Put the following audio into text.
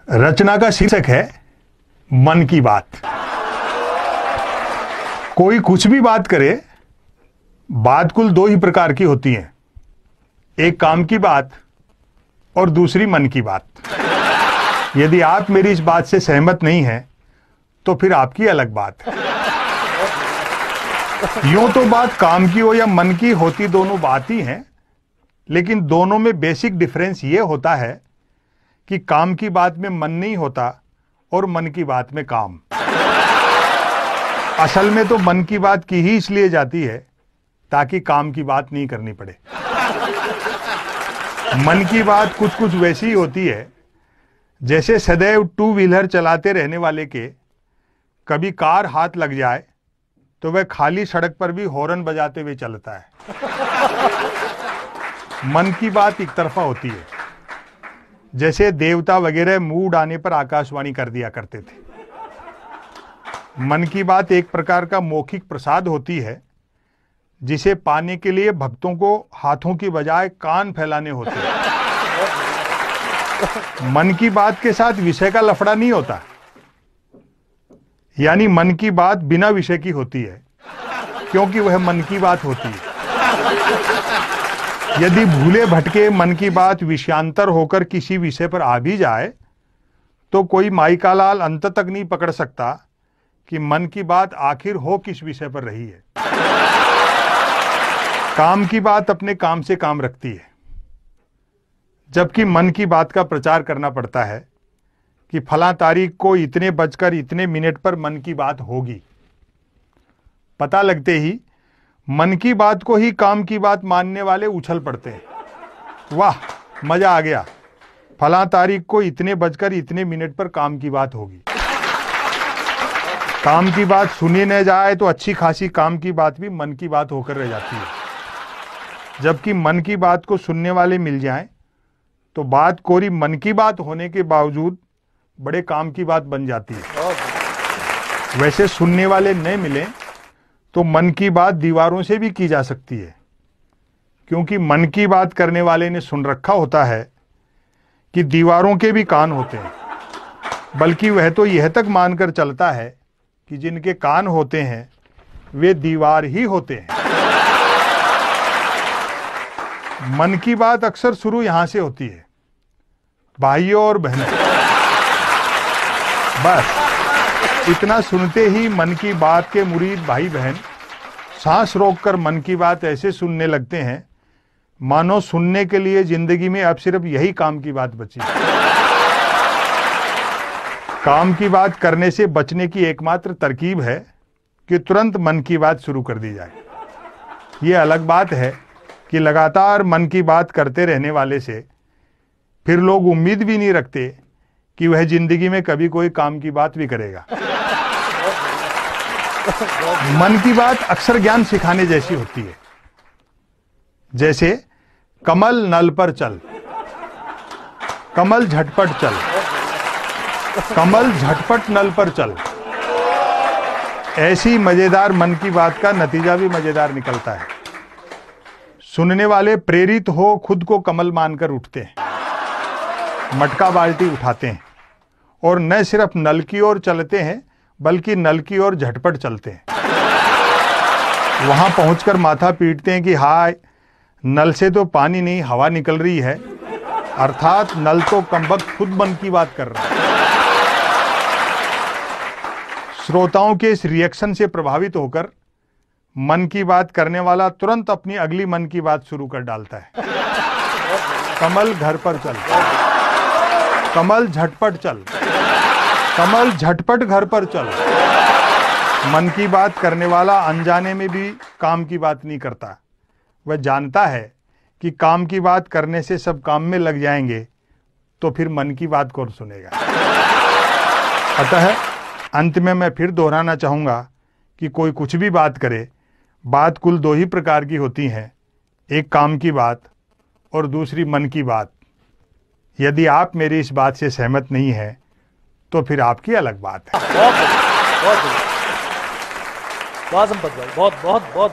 रचना का शीर्षक है मन की बात। कोई कुछ भी बात करे, बात कुल दो ही प्रकार की होती है, एक काम की बात और दूसरी मन की बात। यदि आप मेरी इस बात से सहमत नहीं हैं, तो फिर आपकी अलग बात है। यूं तो बात काम की हो या मन की होती दोनों बात ही हैं, लेकिन दोनों में बेसिक डिफरेंस ये होता है कि काम की बात में मन नहीं होता और मन की बात में काम। असल में तो मन की बात की ही इसलिए जाती है ताकि काम की बात नहीं करनी पड़े। मन की बात कुछ कुछ वैसी ही होती है जैसे सदैव टू व्हीलर चलाते रहने वाले के कभी कार हाथ लग जाए तो वह खाली सड़क पर भी हॉर्न बजाते हुए चलता है। मन की बात एक तरफा होती है, जैसे देवता वगैरह मूड आने पर आकाशवाणी कर दिया करते थे। मन की बात एक प्रकार का मौखिक प्रसाद होती है, जिसे पाने के लिए भक्तों को हाथों की बजाय कान फैलाने होते हैं। मन की बात के साथ विषय का लफड़ा नहीं होता, यानी मन की बात बिना विषय की होती है, क्योंकि वह मन की बात होती है। यदि भूले भटके मन की बात विषयांतर होकर किसी विषय पर आ भी जाए, तो कोई माई का लाल अंत तक नहीं पकड़ सकता कि मन की बात आखिर हो किस विषय पर रही है। काम की बात अपने काम से काम रखती है, जबकि मन की बात का प्रचार करना पड़ता है कि फला तारीख को इतने बजकर इतने मिनट पर मन की बात होगी। पता लगते ही मन की बात को ही काम की बात मानने वाले उछल पड़ते हैं। वाह, मजा आ गया, फला तारीख को इतने बजकर इतने मिनट पर काम की बात होगी। काम की बात सुनी न जाए तो अच्छी खासी काम की बात भी मन की बात होकर रह जाती है, जबकि मन की बात को सुनने वाले मिल जाएं तो बात कोरी मन की बात होने के बावजूद बड़े काम की बात बन जाती है। वैसे सुनने वाले न मिलें तो मन की बात दीवारों से भी की जा सकती है, क्योंकि मन की बात करने वाले ने सुन रखा होता है कि दीवारों के भी कान होते हैं, बल्कि वह तो यह तक मानकर चलता है कि जिनके कान होते हैं वे दीवार ही होते हैं। मन की बात अक्सर शुरू यहां से होती है, भाइयों और बहनों। बस इतना सुनते ही मन की बात के मुरीद भाई बहन सांस रोककर मन की बात ऐसे सुनने लगते हैं मानो सुनने के लिए जिंदगी में अब सिर्फ यही काम की बात बची। काम की बात करने से बचने की एकमात्र तरकीब है कि तुरंत मन की बात शुरू कर दी जाए। यह अलग बात है कि लगातार मन की बात करते रहने वाले से फिर लोग उम्मीद भी नहीं रखते कि वह जिंदगी में कभी कोई काम की बात भी करेगा। मन की बात अक्सर ज्ञान सिखाने जैसी होती है, जैसे कमल नल पर चल, कमल झटपट चल, कमल झटपट नल पर चल। ऐसी मजेदार मन की बात का नतीजा भी मजेदार निकलता है। सुनने वाले प्रेरित हो खुद को कमल मानकर उठते हैं, मटका बाल्टी उठाते हैं और न सिर्फ नल की ओर चलते हैं बल्कि नल की ओर झटपट चलते हैं। वहां पहुंचकर माथा पीटते हैं कि हाय, नल से तो पानी नहीं हवा निकल रही है, अर्थात नल तो कमबख्त खुद मन की बात कर रहा है। श्रोताओं के इस रिएक्शन से प्रभावित होकर मन की बात करने वाला तुरंत अपनी अगली मन की बात शुरू कर डालता है। कमल घर पर चल, कमल झटपट चल, कमल झटपट घर पर चल। मन की बात करने वाला अनजाने में भी काम की बात नहीं करता। वह जानता है कि काम की बात करने से सब काम में लग जाएंगे, तो फिर मन की बात कौन सुनेगा। अतः अंत में मैं फिर दोहराना चाहूंगा कि कोई कुछ भी बात करे, बात कुल दो ही प्रकार की होती हैं, एक काम की बात और दूसरी मन की बात। यदि आप मेरी इस बात से सहमत नहीं हैं, तो फिर आपकी अलग बात है। बहुत बहुत बहुत बहुत बहुत बहुत